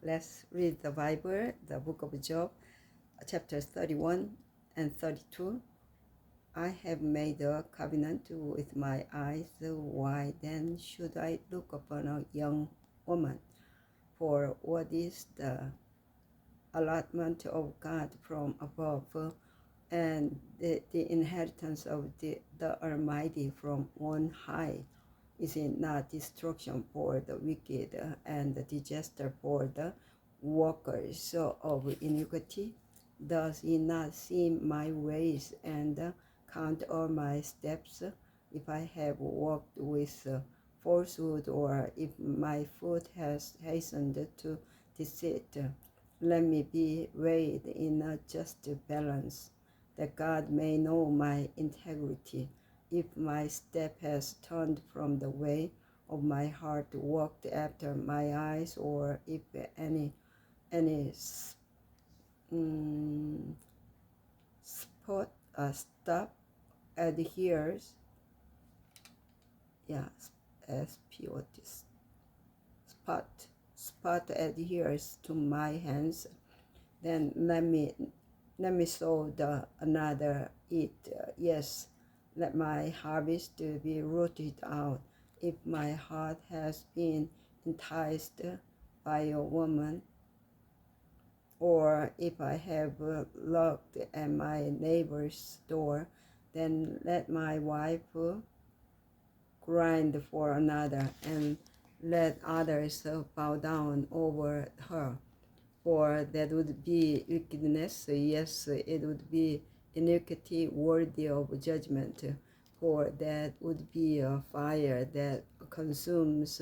Let's read the Bible, the book of Job, chapters 31 and 32. I have made a covenant with my eyes. Why then should I look upon a young woman? For what is the allotment of God from above, and the inheritance of the Almighty from on high? Is it not destruction for the wicked and disaster for the workers of iniquity? Does he not see my ways and count all my steps? If I have walked with falsehood, or if my foot has hastened to deceit, let me be weighed in a just balance, that God may know my integrity. If my step has turned from the way of my heart, walked after my eyes, or if any spot stop adheres, yeah, spot spot adheres to my hands, then let me sow the another it. Yes, let my harvest be rooted out. If my heart has been enticed by a woman, or if I have looked at my neighbor's door, then let my wife grind for another, and let others bow down over her. For that would be wickedness, yes, it would be iniquity worthy of judgment, for that would be a fire that consumes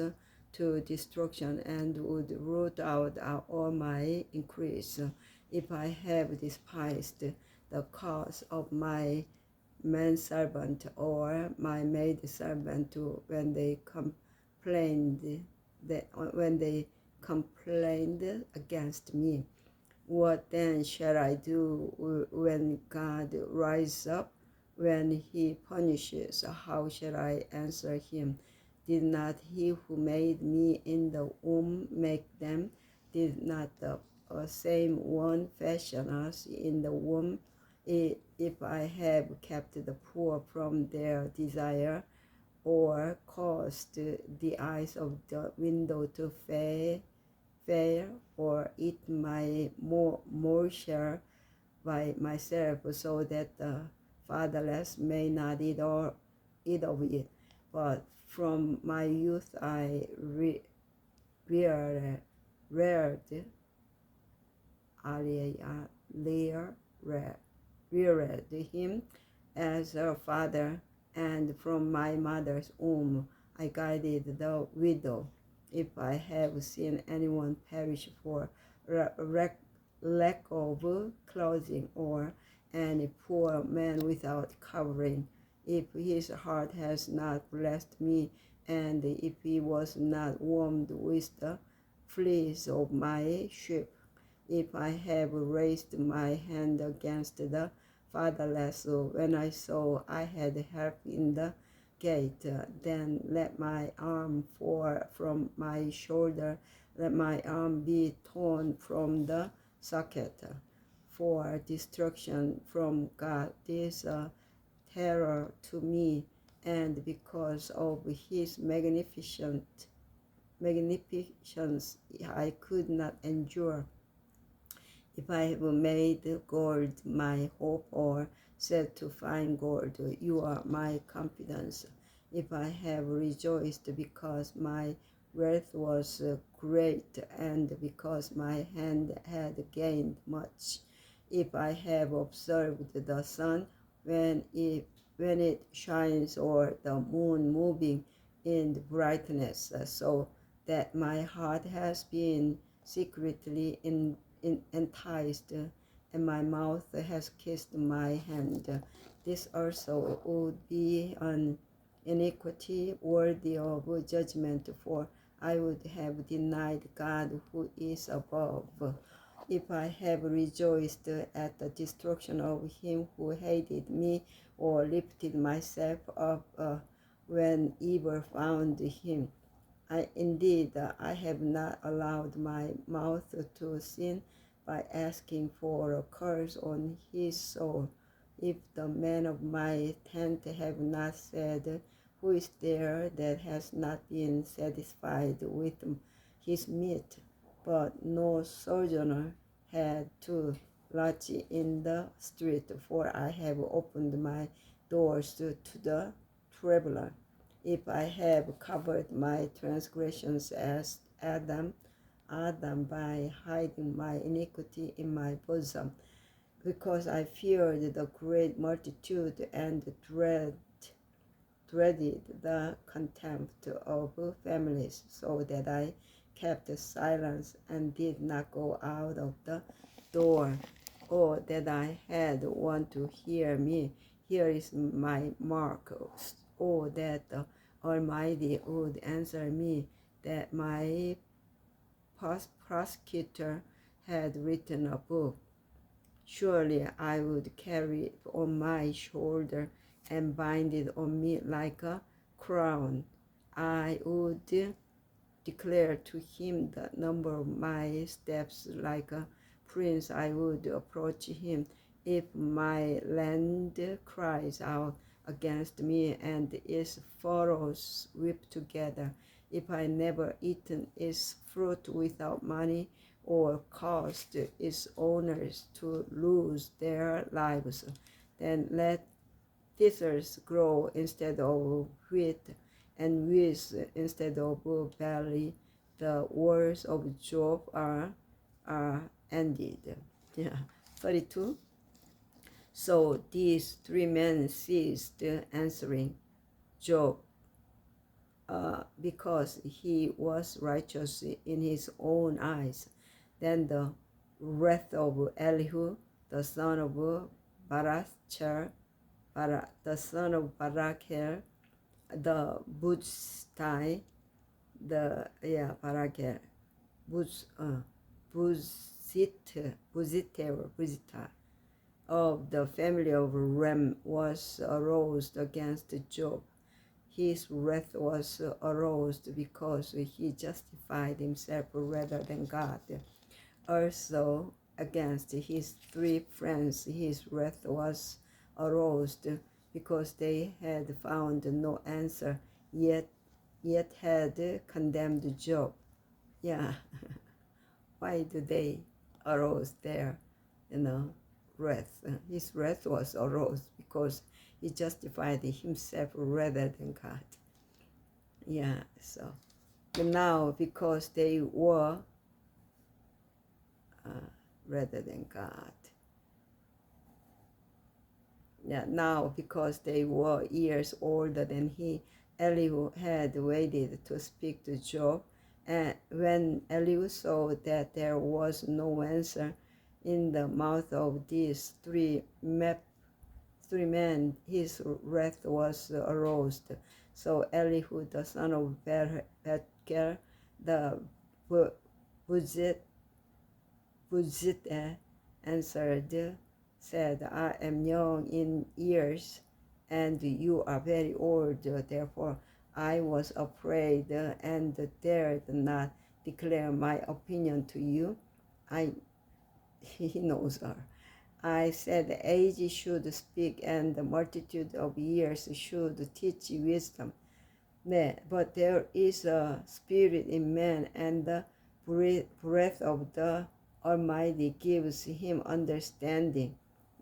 to destruction and would root out all my increase. If I have despised the cause of my manservant or my maidservant, when they complained against me, what then shall I do when God rises up? When he punishes, how shall I answer him? Did not he who made me in the womb make them? Did not the same one fashion us in the womb? If I have kept the poor from their desire, or caused the eyes of the window to fail, or eat my morsel by myself, so that the fatherless may not eat of it. But from my youth I reared, reared him as a father, and from my mother's womb I guided the widow. If I have seen anyone perish for lack of clothing, or any poor man without covering, if his heart has not blessed me, and if he was not warmed with the fleece of my sheep, if I have raised my hand against the fatherless, when I saw I had help in the gate, then let my arm fall from my shoulder, let my arm be torn from the socket. For destruction from God is a terror to me, and because of his magnificence I could not endure. If I have made gold my hope, or said to find gold, you are my confidence. If I have rejoiced because my wealth was great, and because my hand had gained much, if I have observed the sun when it shines, or the moon moving in brightness, so that my heart has been secretly enticed, and my mouth has kissed my hand. This also would be an iniquity worthy of judgment, for I would have denied God who is above. If I have rejoiced at the destruction of him who hated me, or lifted myself up when evil found him, I have not allowed my mouth to sin by asking for a curse on his soul. If the man of my tent have not said, who is there that has not been satisfied with his meat? But no sojourner had to lodge in the street, for I have opened my doors to the traveler. If I have covered my transgressions as Adam by hiding my iniquity in my bosom, because I feared the great multitude and dreaded the contempt of families, so that I kept silence and did not go out of the door. Oh, that I had one to hear me. Here is my mark. Oh, that the Almighty would answer me, that my prosecutor had written a book. Surely I would carry it on my shoulder and bind it on me like a crown. I would declare to him the number of my steps. Like a prince I would approach him. If my land cries out against me and its furrows weep together, if I never eaten its fruit without money, or caused its owners to lose their lives, then let thistles grow instead of wheat, and weeds instead of barley. The words of Job are ended. Yeah. 32. So these three men ceased answering Job, because he was righteous in his own eyes. Then the wrath of Elihu, the son of Barachel, the son of Barachel, the Buztai, Barachel, Buzita, of the family of Ram was aroused against Job. His wrath was aroused because he justified himself rather than God. Also against his three friends his wrath was aroused, because they had found no answer, yet had condemned Job. Yeah. Why do they arouse their, wrath? His wrath was aroused because he justified himself rather than God. Yeah, so now because they were rather than God. Yeah, now because they were years older than he, Elihu had waited to speak to Job. And when Elihu saw that there was no answer in the mouth of these three men, his wrath was aroused. So Elihu, the son of Betker, the Buzit, answered, said, I am young in years, and you are very old. Therefore I was afraid and dared not declare my opinion to you. He knows her. I said, the age should speak, and the multitude of years should teach wisdom. But there is a spirit in man, and the breath of the Almighty gives him understanding.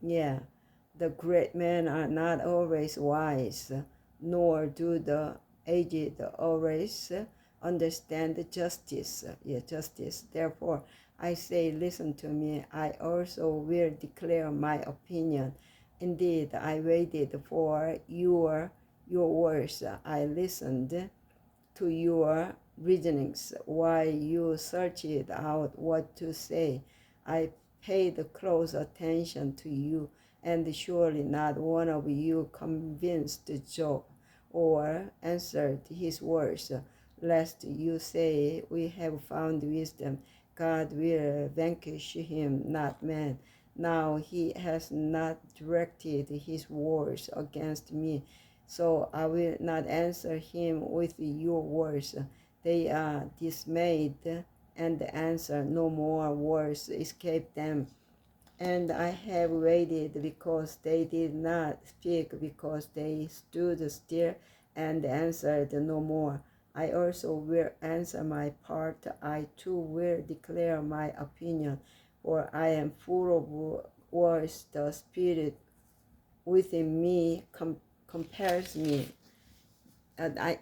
Yeah, the great men are not always wise, nor do the aged always understand justice. Justice. Therefore, I say, listen to me. I also will declare my opinion. Indeed, I waited for your words. I listened to your reasonings while you searched out what to say. I paid close attention to you, and surely not one of you convinced Job or answered his words, lest you say, we have found wisdom. God will vanquish him, not man. Now he has not directed his words against me, so I will not answer him with your words. They are dismayed and answer. No more words escape them. And I have waited because they did not speak, because they stood still and answered no more. I also will answer my part. I too will declare my opinion, for I am full of words. The Spirit within me compels me.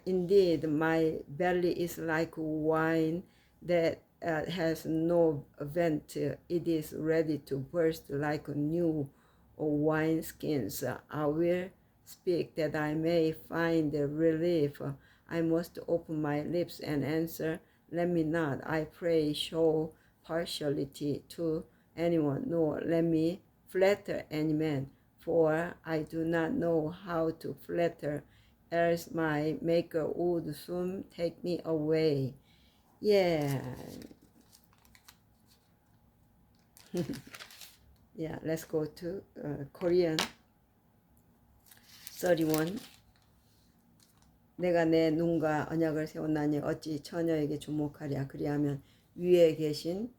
Indeed, my belly is like wine that has no vent. It is ready to burst like new wine skins. I will speak that I may find relief. I must open my lips and answer. Let me not, I pray, show partiality to anyone, nor let me flatter any man, for I do not know how to flatter, else my maker would soon take me away. Yeah. Yeah, let's go to Korean 31. 내가 내 눈과 언약을 세웠나니 어찌 처녀에게 주목하랴. 그리하면 위에 계신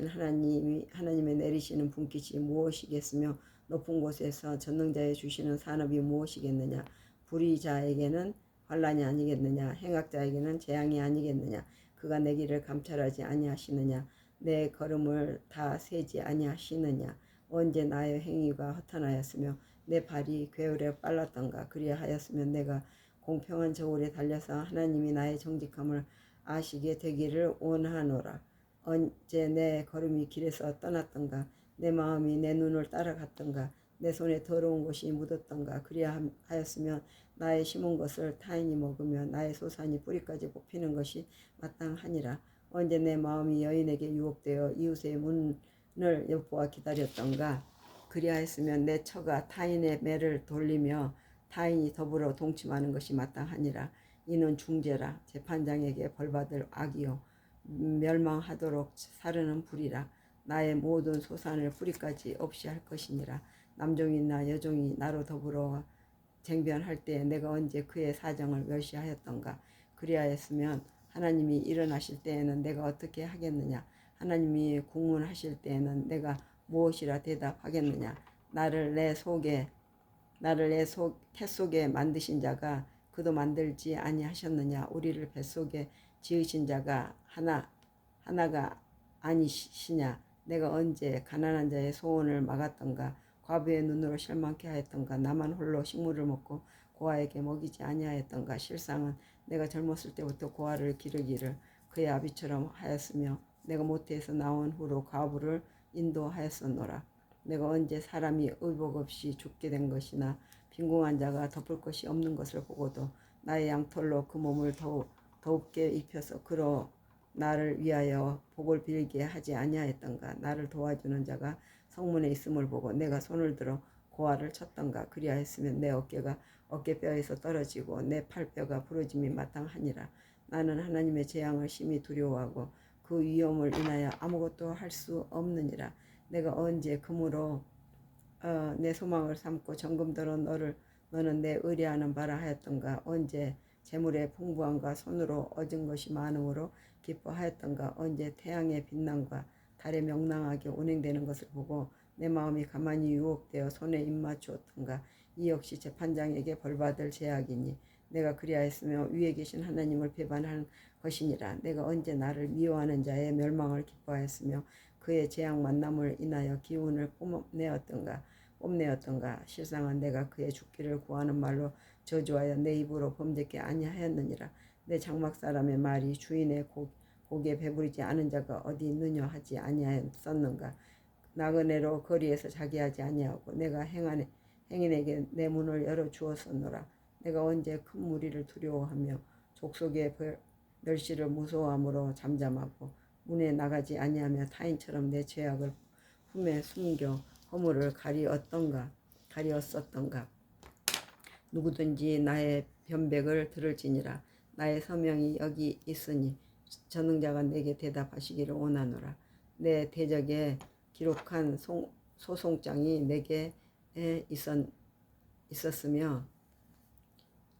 하나님의 내리시는 분깃이 무엇이겠으며 높은 곳에서 전능자의 주시는 산업이 무엇이겠느냐. 불의자에게는 환난이 아니겠느냐. 행악자에게는 재앙이 아니겠느냐. 그가 내 길을 감찰하지 아니하시느냐. 내 걸음을 다 세지 아니하시느냐. 언제 나의 행위가 허탄하였으며 내 발이 괴울에 빨랐던가. 그리하였으면 내가 공평한 저울에 달려서 하나님이 나의 정직함을 아시게 되기를 원하노라. 언제 내 걸음이 길에서 떠났던가. 내 마음이 내 눈을 따라갔던가. 내 손에 더러운 것이 묻었던가. 그리하였으면 나의 심은 것을 타인이 먹으며 나의 소산이 뿌리까지 뽑히는 것이 마땅하니라. 언제 내 마음이 여인에게 유혹되어 이웃의 문을 엿보아 기다렸던가. 그리하였으면 내 처가 타인의 매를 돌리며 타인이 더불어 동침하는 것이 마땅하니라. 이는 중죄라. 재판장에게 벌받을 악이요 멸망하도록 사르는 불이라. 나의 모든 소산을 뿌리까지 없이 할 것이니라. 남종이나 여종이 나로 더불어 쟁변할 때 내가 언제 그의 사정을 멸시하였던가. 그리하였으면 하나님이 일어나실 때에는 내가 어떻게 하겠느냐. 하나님이 국문하실 때에는 내가 무엇이라 대답하겠느냐. 나를 내 뱃속에 만드신 자가 그도 만들지 아니하셨느냐. 우리를 뱃속에 지으신 자가 하나가 아니시냐. 내가 언제 가난한 자의 소원을 막았던가. 과부의 눈으로 실망케 하였던가. 나만 홀로 식물을 먹고 고아에게 먹이지 아니하였던가. 실상은 내가 젊었을 때부터 고아를 기르기를 그의 아비처럼 하였으며 내가 모태에서 나온 후로 과부를 인도하였었노라. 내가 언제 사람이 의복 없이 죽게 된 것이나 빈궁한 자가 덮을 것이 없는 것을 보고도 나의 양털로 그 몸을 더웁게 입혀서 그로 나를 위하여 복을 빌게 하지 아니하였던가. 나를 도와주는 자가 성문에 있음을 보고 내가 손을 들어 고아를 쳤던가. 그리하였으면 내 어깨가 어깨뼈에서 떨어지고 내 팔뼈가 부러짐이 마땅하니라. 나는 하나님의 재앙을 심히 두려워하고 그 위험을 인하여 아무것도 할 수 없느니라. 내가 언제 금으로 내 소망을 삼고 정금더러 너는 내 의뢰하는 바라 하였던가. 언제 재물의 풍부함과 손으로 얻은 것이 많음으로 기뻐하였던가. 언제 태양의 빛남과 달의 명랑하게 운행되는 것을 보고 내 마음이 가만히 유혹되어 손에 입맞추었던가. 이 역시 재판장에게 벌받을 죄악이니 내가 그리하였으며 위에 계신 하나님을 배반한 것이니라. 내가 언제 나를 미워하는 자의 멸망을 기뻐하였으며 그의 재앙 만남을 인하여 기운을 뽐내었던가. 실상은 내가 그의 죽기를 구하는 말로 저주하여 내 입으로 범죄케 아니하였느니라. 내 장막 사람의 말이 주인의 고기에 배부르지 않은 자가 어디 있느냐 하지 아니하였었는가. 나그네로 거리에서 자기하지 아니하고 내가 행인에게 내 문을 열어 주었었노라. 내가 언제 큰 무리를 두려워하며 족속의 멸시를 무서워함으로 잠잠하고 문에 나가지 아니하며 타인처럼 내 죄악을 품에 숨겨 허물을 가리었었던가. 누구든지 나의 변백을 들을지니라. 나의 서명이 여기 있으니 전능자가 내게 대답하시기를 원하노라. 내 대적에 기록한 소송장이 내게 있었으며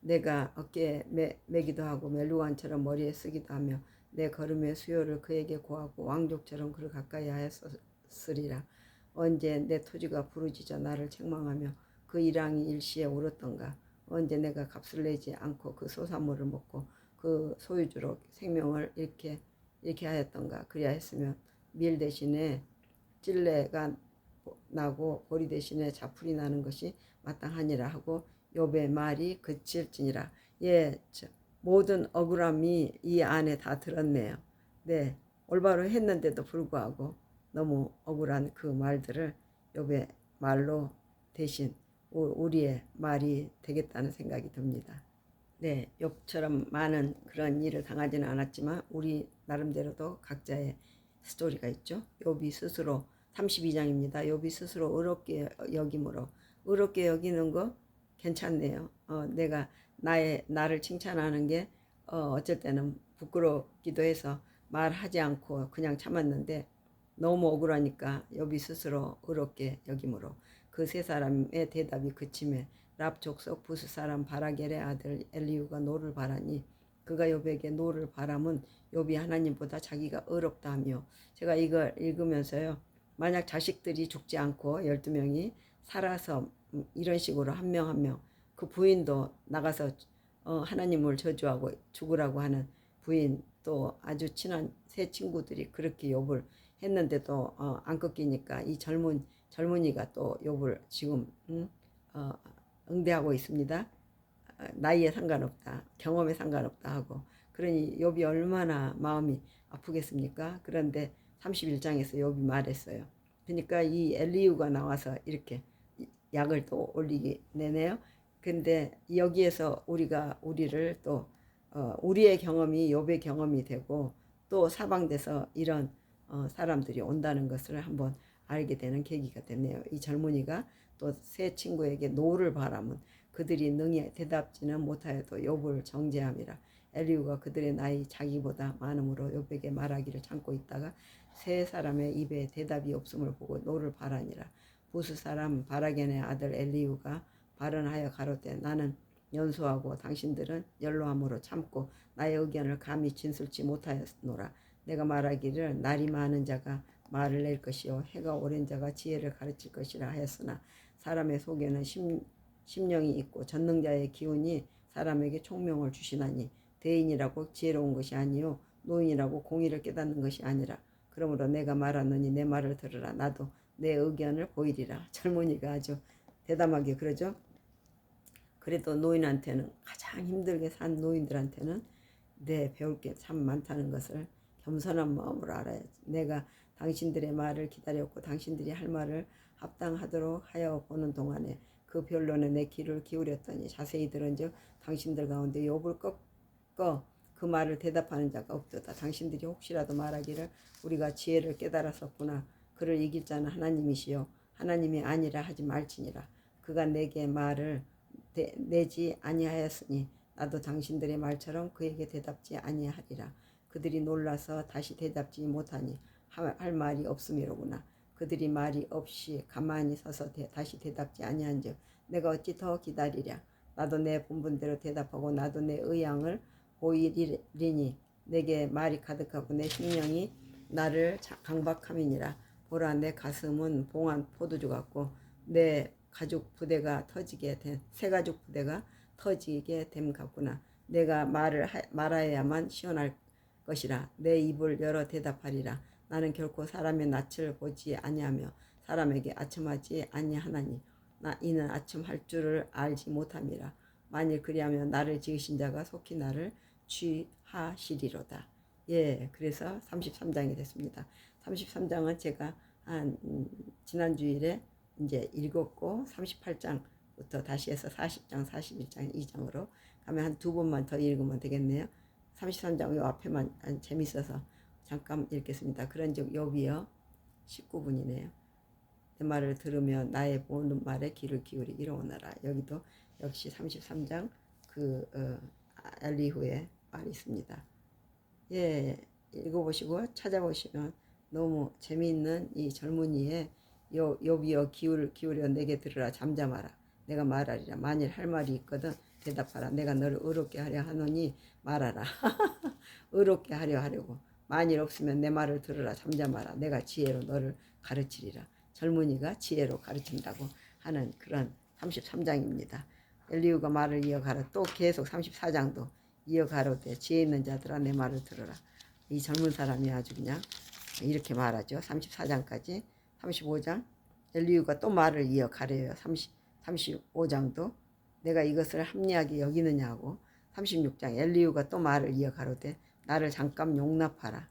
내가 어깨에 매기도 하고 멜루안처럼 머리에 쓰기도 하며 내 걸음의 수요를 그에게 고하고 왕족처럼 그를 가까이 하였으리라. 언제 내 토지가 부르짖어 나를 책망하며 그 일왕이 일시에 울었던가. 언제 내가 값을 내지 않고 그 소산물을 먹고 그 소유주로 생명을 잃게 하였던가. 그리하였으면 밀 대신에 찔레가 나고 보리 대신에 자풀이 나는 것이 마땅하니라 하고 욥의 말이 그칠지니라. 예, 모든 억울함이 이 안에 다 들었네요. 네, 올바로 했는데도 불구하고 너무 억울한 그 말들을 욥의 말로 대신 우리의 말이 되겠다는 생각이 듭니다. 네, 욥처럼 많은 그런 일을 당하지는 않았지만 우리 나름대로도 각자의 스토리가 있죠. 욥이 스스로 32장입니다. 욥이 스스로 의롭게 여김으로 의롭게 여기는 거 괜찮네요. 내가 나를 칭찬하는 게 어쩔 때는 부끄럽기도 해서 말하지 않고 그냥 참았는데 너무 억울하니까 욥이 스스로 의롭게 여김으로 그 세 사람의 대답이 그침에 랍 족속 부스 사람 바라겔의 아들 엘리후가 노를 바라니 그가 욥에게 노를 바람은 욥이 하나님보다 자기가 의롭다 하며. 제가 이걸 읽으면서요, 만약 자식들이 죽지 않고 12명이 살아서 이런 식으로 한 명 한 명 그 부인도 나가서 하나님을 저주하고 죽으라고 하는 부인, 또 아주 친한 세 친구들이 그렇게 욥을 했는데도 안 꺾이니까 이 젊은이가 또 욥을 지금 응대하고 있습니다. 나이에 상관없다, 경험에 상관없다 하고. 그러니 욥이 얼마나 마음이 아프겠습니까? 그런데 31장에서 욥이 말했어요. 그러니까 이 엘리후가 나와서 이렇게 약을 또 올리게 내네요. 근데 여기에서 우리를 또 우리의 경험이 욥의 경험이 되고 또 사방돼서 이런 사람들이 온다는 것을 한번 알게 되는 계기가 됐네요. 이 젊은이가 또 세 친구에게 노를 바라면 그들이 능히 대답지는 못하여도 욥을 정죄함이라. 엘리후가 그들의 나이 자기보다 많음으로 욥에게 말하기를 참고 있다가 세 사람의 입에 대답이 없음을 보고 노를 바라니라. 부스 사람 바라겐의 아들 엘리후가 발언하여 가로되 나는 연소하고 당신들은 연로함으로 참고 나의 의견을 감히 진술치 못하였노라. 내가 말하기를 날이 많은 자가 말을 낼 것이요 해가 오랜 자가 지혜를 가르칠 것이라 하였으나 사람의 속에는 심령이 있고 전능자의 기운이 사람에게 총명을 주시나니 대인이라고 지혜로운 것이 아니요 노인이라고 공의를 깨닫는 것이 아니라. 그러므로 내가 말하노니 내 말을 들으라. 나도 내 의견을 보이리라. 젊은이가 아주 대담하게 그러죠. 그래도 노인한테는, 가장 힘들게 산 노인들한테는 배울 게 참 많다는 것을 겸손한 마음으로 알아야지. 내가 당신들의 말을 기다렸고 당신들이 할 말을 합당하도록 하여 보는 동안에 그 변론에 내 귀를 기울였더니 자세히 들은즉 당신들 가운데 욥을 꺾어 그 말을 대답하는 자가 없도다. 당신들이 혹시라도 말하기를 우리가 지혜를 깨달았었구나. 그를 이길 자는 하나님이시요 하나님이 아니라 하지 말지니라. 그가 내게 말을 내지 아니하였으니 나도 당신들의 말처럼 그에게 대답지 아니하리라. 그들이 놀라서 다시 대답지 못하니 할 말이 없음이로구나. 그들이 말이 없이 가만히 서서 다시 대답지 아니한즉 내가 어찌 더 기다리랴. 나도 내 본분대로 대답하고 나도 내 의향을 보이리니 내게 말이 가득하고 내 심령이 나를 강박함이니라. 보라, 내 가슴은 봉한 포도주 같고 내 가죽 부대가 새 가죽 부대가 터지게 됨 같구나. 내가 말하여야만 시원할 것이라. 내 입을 열어 대답하리라. 나는 결코 사람의 낯을 보지 아니하며 사람에게 아첨하지 아니하나니 이는 아첨할 줄을 알지 못함이라. 만일 그리하면 나를 지으신 자가 속히 나를 취하시리로다. 예, 그래서 33장이 됐습니다. 33장은 제가 지난 주일에 이제 읽었고 38장부터 다시 해서 40장, 41장, 2장으로 가면 한 2번만 더 읽으면 되겠네요. 33장 요 앞에만 재밌어서 잠깐 읽겠습니다. 그런즉 욥이여 19분이네요. 내 말을 들으며 나의 보는 말에 귀를 기울이기를 원하라. 여기도 역시 33장 엘리후의 말이 있습니다. 예, 읽어보시고 찾아보시면 너무 재미있는 이 젊은이의 욥이여 기울여 내게 들으라. 잠잠하라. 내가 말하리라. 만일 할 말이 있거든 대답하라. 내가 너를 의롭게 하려 하노니 말하라. 의롭게 하려 하려고. 만일 없으면 내 말을 들으라. 잠잠하라. 내가 지혜로 너를 가르치리라. 젊은이가 지혜로 가르친다고 하는 그런 33장입니다. 엘리후가 말을 이어가라. 또 계속 34장도 이어가로되 지혜 있는 자들아 내 말을 들으라. 이 젊은 사람이 아주 그냥 이렇게 말하죠. 34장까지. 35장 엘리후가 또 말을 이어가래요. 35장도 내가 이것을 합리하게 여기느냐고. 36장 엘리후가 또 말을 이어가로되 나를 잠깐 용납하라.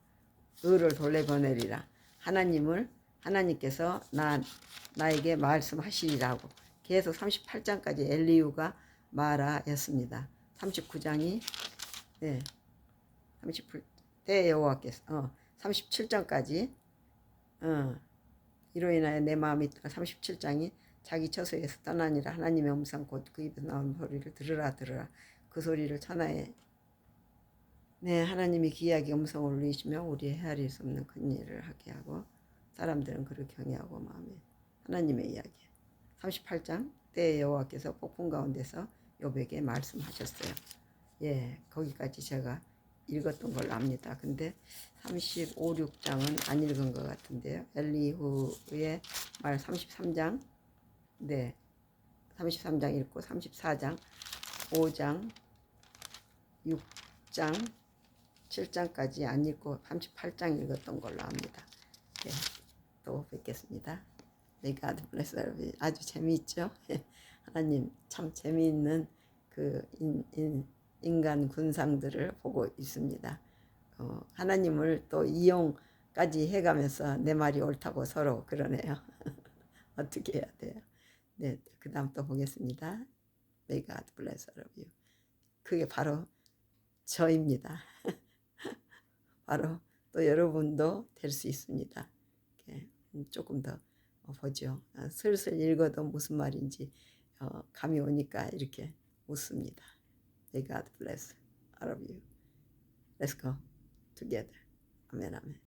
의를 돌려보내리라. 하나님께서 나에게 말씀하시리라고. 계속 38장까지 엘리후가 말하였습니다. 39장이 네, 38대 여호와께서 37장까지 이로 인하여 내 마음이 37장이 자기 처소에서 떠나니라. 하나님의 음성 곧 그 입에서 나오는 소리를 들으라. 그 소리를 천하에 하나님이 기이하게 음성을 울리시며 우리의 헤아릴 수 없는 큰 일을 하게 하고 사람들은 그를 경외하고 마음에 하나님의 이야기. 38장 때 여호와께서 폭풍 가운데서 욥에게 말씀하셨어요. 예, 거기까지 제가 읽었던 걸로 압니다. 근데 35, 6장은 안 읽은 것 같은데요. 엘리후의 말 33장, 네, 33장 읽고 34장, 5장, 6장, 7장까지 안 읽고 38장 읽었던 걸로 압니다. 네, 또 뵙겠습니다. May God bless everybody. 아주 재미있죠? 하나님 참 재미있는 그 인간 군상들을 보고 있습니다. 하나님을 또 이용까지 해가면서 내 말이 옳다고 서로 그러네요. 어떻게 해야 돼요? 네, 그 다음 또 보겠습니다. May God bless all of you. 그게 바로 저입니다. 바로 또 여러분도 될 수 있습니다. 조금 더 보죠. 슬슬 읽어도 무슨 말인지 감이 오니까 이렇게 웃습니다. May God bless all of you. Let's go together. 아멘, 아멘.